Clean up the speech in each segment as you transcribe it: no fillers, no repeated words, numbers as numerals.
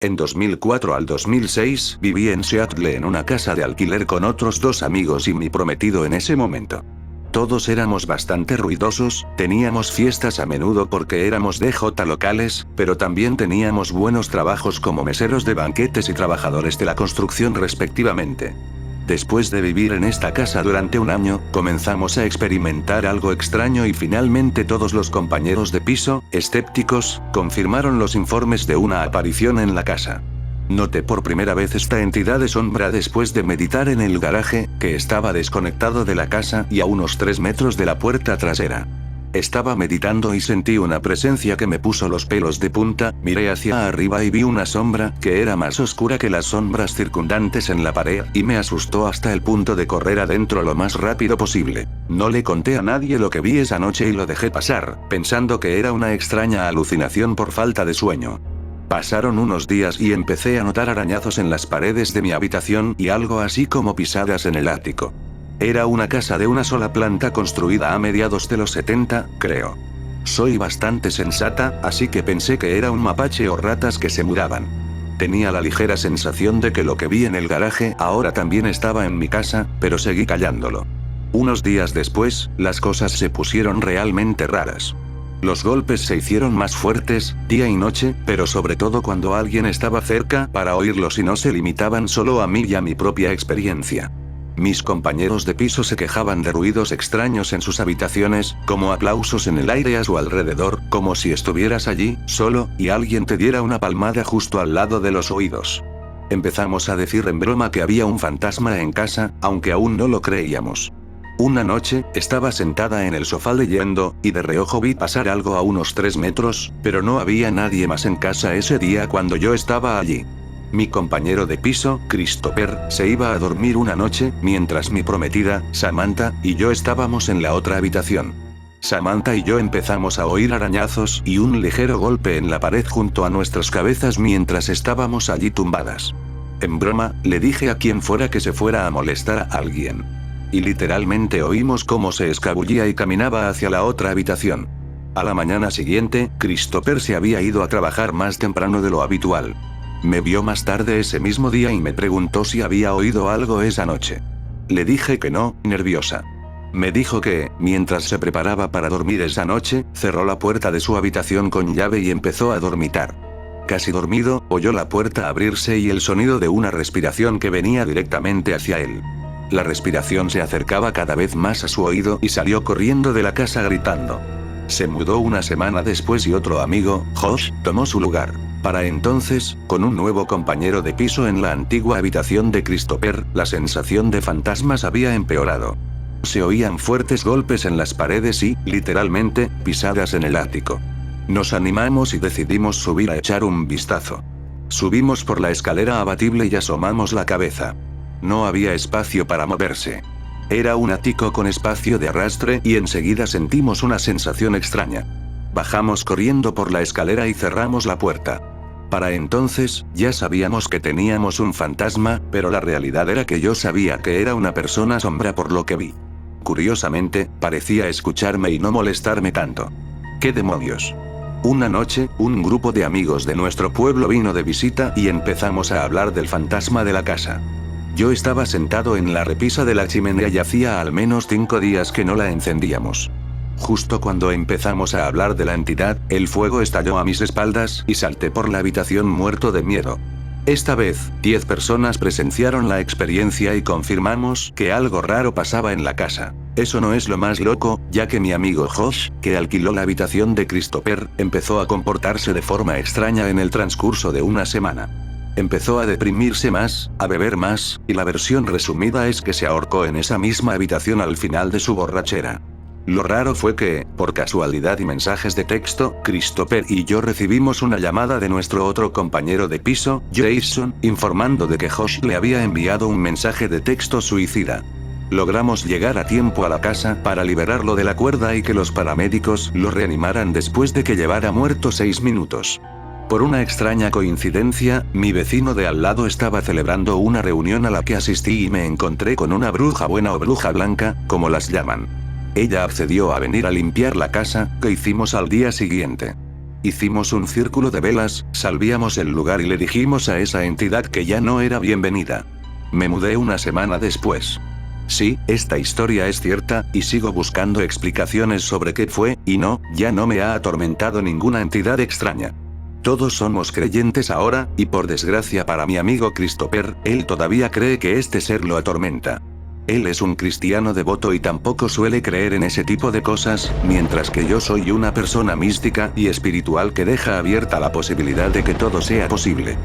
En 2004 al 2006 viví en Seattle en una casa de alquiler con otros 2 amigos y mi prometido en ese momento. Todos éramos bastante ruidosos, teníamos fiestas a menudo porque éramos DJ locales, pero también teníamos buenos trabajos como meseros de banquetes y trabajadores de la construcción respectivamente. Después de vivir en esta casa durante un año, comenzamos a experimentar algo extraño y finalmente todos los compañeros de piso, escépticos, confirmaron los informes de una aparición en la casa. Noté por primera vez esta entidad de sombra después de meditar en el garaje, que estaba desconectado de la casa y a unos 3 metros de la puerta trasera. Estaba meditando y sentí una presencia que me puso los pelos de punta, miré hacia arriba y vi una sombra que era más oscura que las sombras circundantes en la pared y me asustó hasta el punto de correr adentro lo más rápido posible. No le conté a nadie lo que vi esa noche y lo dejé pasar, pensando que era una extraña alucinación por falta de sueño. Pasaron unos días y empecé a notar arañazos en las paredes de mi habitación y algo así como pisadas en el ático. Era una casa de una sola planta construida a mediados de los 70, creo. Soy bastante sensata, así que pensé que era un mapache o ratas que se mudaban. Tenía la ligera sensación de que lo que vi en el garaje ahora también estaba en mi casa, pero seguí callándolo. Unos días después, las cosas se pusieron realmente raras. Los golpes se hicieron más fuertes, día y noche, pero sobre todo cuando alguien estaba cerca para oírlos y no se limitaban solo a mí y a mi propia experiencia. Mis compañeros de piso se quejaban de ruidos extraños en sus habitaciones, como aplausos en el aire a su alrededor, como si estuvieras allí, solo, y alguien te diera una palmada justo al lado de los oídos. Empezamos a decir en broma que había un fantasma en casa, aunque aún no lo creíamos. Una noche, estaba sentada en el sofá leyendo, y de reojo vi pasar algo a unos 3 metros, pero no había nadie más en casa ese día cuando yo estaba allí. Mi compañero de piso, Christopher, se iba a dormir una noche, mientras mi prometida, Samantha, y yo estábamos en la otra habitación. Samantha y yo empezamos a oír arañazos y un ligero golpe en la pared junto a nuestras cabezas mientras estábamos allí tumbadas. En broma, le dije a quien fuera que se fuera a molestar a alguien. Y literalmente oímos cómo se escabullía y caminaba hacia la otra habitación. A la mañana siguiente, Christopher se había ido a trabajar más temprano de lo habitual. Me vio más tarde ese mismo día y me preguntó si había oído algo esa noche. Le dije que no, nerviosa. Me dijo que, mientras se preparaba para dormir esa noche, cerró la puerta de su habitación con llave y empezó a dormitar. Casi dormido, oyó la puerta abrirse y el sonido de una respiración que venía directamente hacia él. La respiración se acercaba cada vez más a su oído y salió corriendo de la casa gritando. Se mudó una semana después y otro amigo, Josh, tomó su lugar. Para entonces, con un nuevo compañero de piso en la antigua habitación de Christopher, la sensación de fantasmas había empeorado. Se oían fuertes golpes en las paredes y, literalmente, pisadas en el ático. Nos animamos y decidimos subir a echar un vistazo. Subimos por la escalera abatible y asomamos la cabeza. No había espacio para moverse. Era un ático con espacio de arrastre y enseguida sentimos una sensación extraña. Bajamos corriendo por la escalera y cerramos la puerta. Para entonces, ya sabíamos que teníamos un fantasma, pero la realidad era que yo sabía que era una persona sombra por lo que vi. Curiosamente, parecía escucharme y no molestarme tanto. ¿Qué demonios? Una noche, un grupo de amigos de nuestro pueblo vino de visita y empezamos a hablar del fantasma de la casa. Yo estaba sentado en la repisa de la chimenea y hacía al menos 5 días que no la encendíamos. Justo cuando empezamos a hablar de la entidad, el fuego estalló a mis espaldas y salté por la habitación muerto de miedo. Esta vez, 10 personas presenciaron la experiencia y confirmamos que algo raro pasaba en la casa. Eso no es lo más loco, ya que mi amigo Josh, que alquiló la habitación de Christopher, empezó a comportarse de forma extraña en el transcurso de una semana. Empezó a deprimirse más, a beber más, y la versión resumida es que se ahorcó en esa misma habitación al final de su borrachera. Lo raro fue que, por casualidad y mensajes de texto, Christopher y yo recibimos una llamada de nuestro otro compañero de piso, Jason, informando de que Josh le había enviado un mensaje de texto suicida. Logramos llegar a tiempo a la casa para liberarlo de la cuerda y que los paramédicos lo reanimaran después de que llevara muerto 6 minutos. Por una extraña coincidencia, mi vecino de al lado estaba celebrando una reunión a la que asistí y me encontré con una bruja buena o bruja blanca, como las llaman. Ella accedió a venir a limpiar la casa, que hicimos al día siguiente. Hicimos un círculo de velas, salvíamos el lugar y le dijimos a esa entidad que ya no era bienvenida. Me mudé una semana después. Sí, esta historia es cierta, y sigo buscando explicaciones sobre qué fue, y no, ya no me ha atormentado ninguna entidad extraña. Todos somos creyentes ahora, y por desgracia para mi amigo Christopher, él todavía cree que este ser lo atormenta. Él es un cristiano devoto y tampoco suele creer en ese tipo de cosas, mientras que yo soy una persona mística y espiritual que deja abierta la posibilidad de que todo sea posible.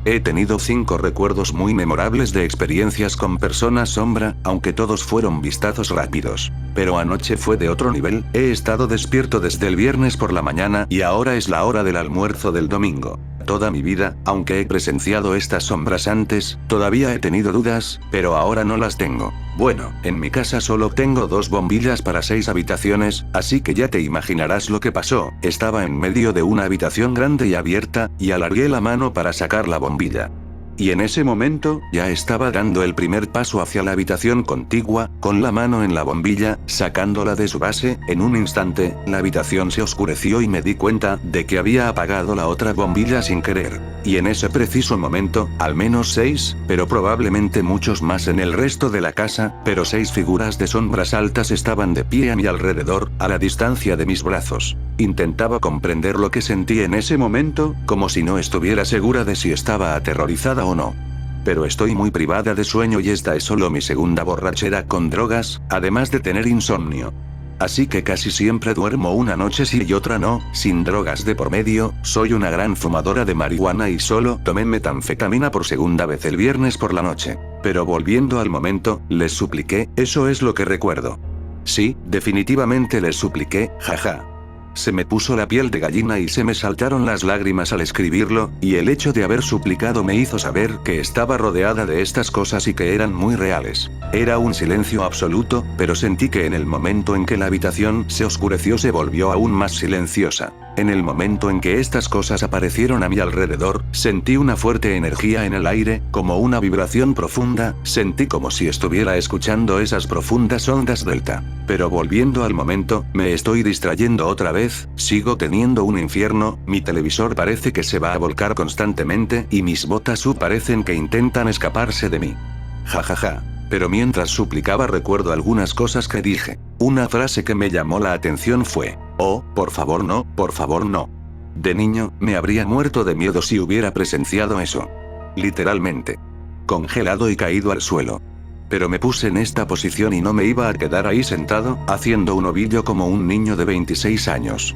He tenido 5 recuerdos muy memorables de experiencias con personas sombra, aunque todos fueron vistazos rápidos. Pero anoche fue de otro nivel, he estado despierto desde el viernes por la mañana y ahora es la hora del almuerzo del domingo. Toda mi vida, aunque he presenciado estas sombras antes, todavía he tenido dudas, pero ahora no las tengo. Bueno, en mi casa solo tengo 2 bombillas para 6 habitaciones, así que ya te imaginarás lo que pasó. Estaba en medio de una habitación grande y abierta, y alargué la mano para sacar la bombilla. Y en ese momento, ya estaba dando el primer paso hacia la habitación contigua, con la mano en la bombilla, sacándola de su base. En un instante, la habitación se oscureció y me di cuenta de que había apagado la otra bombilla sin querer. Y en ese preciso momento, al menos 6, pero probablemente muchos más en el resto de la casa, pero 6 figuras de sombras altas estaban de pie a mi alrededor, a la distancia de mis brazos. Intentaba comprender lo que sentí en ese momento, como si no estuviera segura de si estaba aterrorizada o no. Pero estoy muy privada de sueño y esta es solo mi segunda borrachera con drogas, además de tener insomnio. Así que casi siempre duermo una noche sí y otra no, sin drogas de por medio. Soy una gran fumadora de marihuana y solo tomé metanfetamina por segunda vez el viernes por la noche. Pero volviendo al momento, les supliqué, eso es lo que recuerdo. Sí, definitivamente les supliqué, jaja. Se me puso la piel de gallina y se me saltaron las lágrimas al escribirlo, y el hecho de haber suplicado me hizo saber que estaba rodeada de estas cosas y que eran muy reales. Era un silencio absoluto, pero sentí que en el momento en que la habitación se oscureció se volvió aún más silenciosa. En el momento en que estas cosas aparecieron a mi alrededor, sentí una fuerte energía en el aire, como una vibración profunda, sentí como si estuviera escuchando esas profundas ondas delta. Pero volviendo al momento, me estoy distrayendo otra vez, sigo teniendo un infierno, mi televisor parece que se va a volcar constantemente y mis botas parecen que intentan escaparse de mí. Jajaja. Pero mientras suplicaba recuerdo algunas cosas que dije. Una frase que me llamó la atención fue, oh, por favor no, por favor no. De niño, me habría muerto de miedo si hubiera presenciado eso. Literalmente. Congelado y caído al suelo. Pero me puse en esta posición y no me iba a quedar ahí sentado, haciendo un ovillo como un niño de 26 años.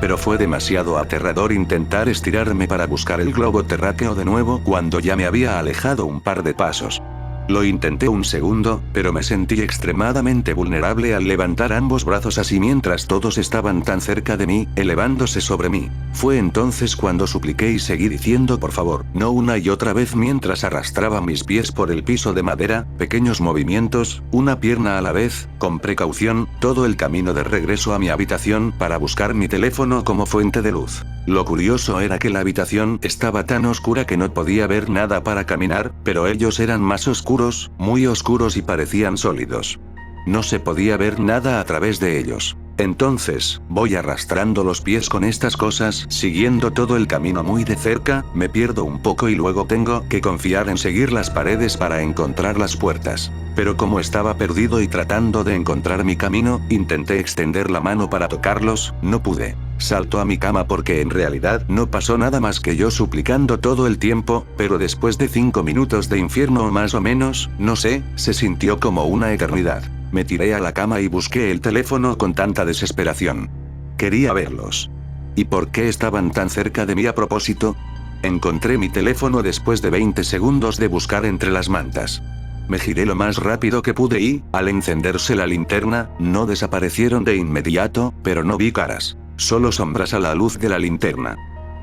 Pero fue demasiado aterrador intentar estirarme para buscar el globo terráqueo de nuevo cuando ya me había alejado un par de pasos. Lo intenté un segundo, pero me sentí extremadamente vulnerable al levantar ambos brazos así mientras todos estaban tan cerca de mí, elevándose sobre mí. Fue entonces cuando supliqué y seguí diciendo por favor, no una y otra vez mientras arrastraba mis pies por el piso de madera, pequeños movimientos, una pierna a la vez, con precaución, todo el camino de regreso a mi habitación para buscar mi teléfono como fuente de luz. Lo curioso era que la habitación estaba tan oscura que no podía ver nada para caminar, pero ellos eran más oscuros, muy oscuros y parecían sólidos. No se podía ver nada a través de ellos. Entonces, voy arrastrando los pies con estas cosas, siguiendo todo el camino muy de cerca, me pierdo un poco y luego tengo que confiar en seguir las paredes para encontrar las puertas. Pero como estaba perdido y tratando de encontrar mi camino, intenté extender la mano para tocarlos, no pude. Salto a mi cama porque en realidad no pasó nada más que yo suplicando todo el tiempo, pero después de 5 minutos de infierno o más o menos, no sé, se sintió como una eternidad. Me tiré a la cama y busqué el teléfono con tanta desesperación. Quería verlos. ¿Y por qué estaban tan cerca de mí a propósito? Encontré mi teléfono después de 20 segundos de buscar entre las mantas. Me giré lo más rápido que pude y, al encenderse la linterna, no desaparecieron de inmediato, pero no vi caras. Solo sombras a la luz de la linterna.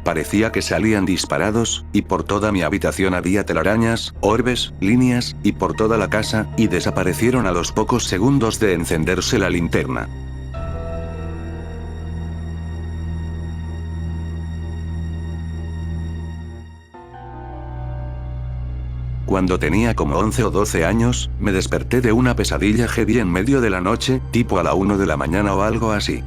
Parecía que salían disparados, y por toda mi habitación había telarañas, orbes, líneas, y por toda la casa, y desaparecieron a los pocos segundos de encenderse la linterna. Cuando tenía como 11 o 12 años, me desperté de una pesadilla heavy en medio de la noche, tipo a la 1 de la mañana o algo así.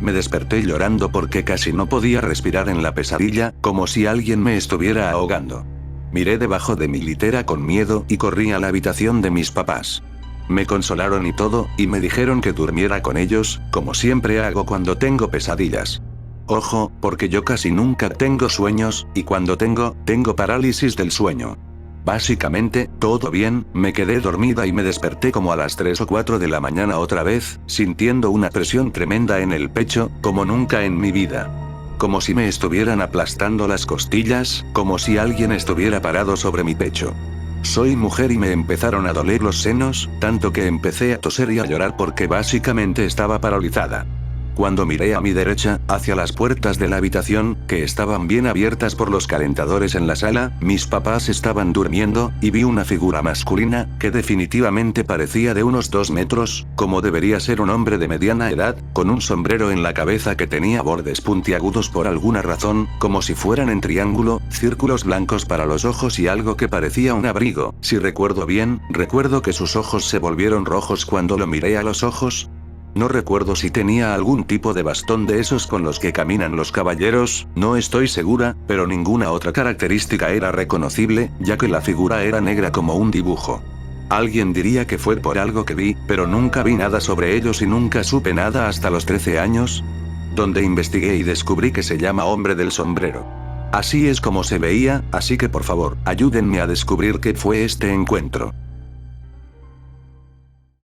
Me desperté llorando porque casi no podía respirar en la pesadilla, como si alguien me estuviera ahogando. Miré debajo de mi litera con miedo y corrí a la habitación de mis papás. Me consolaron y todo, y me dijeron que durmiera con ellos, como siempre hago cuando tengo pesadillas. Ojo, porque yo casi nunca tengo sueños, y cuando tengo parálisis del sueño. Básicamente, todo bien, me quedé dormida y me desperté como a las 3 o 4 de la mañana otra vez, sintiendo una presión tremenda en el pecho, como nunca en mi vida. Como si me estuvieran aplastando las costillas, como si alguien estuviera parado sobre mi pecho. Soy mujer y me empezaron a doler los senos, tanto que empecé a toser y a llorar porque básicamente estaba paralizada. Cuando miré a mi derecha, hacia las puertas de la habitación, que estaban bien abiertas por los calentadores en la sala, mis papás estaban durmiendo, y vi una figura masculina, que definitivamente parecía de unos 2 metros, como debería ser un hombre de mediana edad, con un sombrero en la cabeza que tenía bordes puntiagudos por alguna razón, como si fueran en triángulo, círculos blancos para los ojos y algo que parecía un abrigo. Si recuerdo bien, recuerdo que sus ojos se volvieron rojos cuando lo miré a los ojos. No recuerdo si tenía algún tipo de bastón de esos con los que caminan los caballeros, no estoy segura, pero ninguna otra característica era reconocible, ya que la figura era negra como un dibujo. Alguien diría que fue por algo que vi, pero nunca vi nada sobre ellos y nunca supe nada hasta los 13 años, donde investigué y descubrí que se llama hombre del sombrero. Así es como se veía, así que por favor, ayúdenme a descubrir qué fue este encuentro.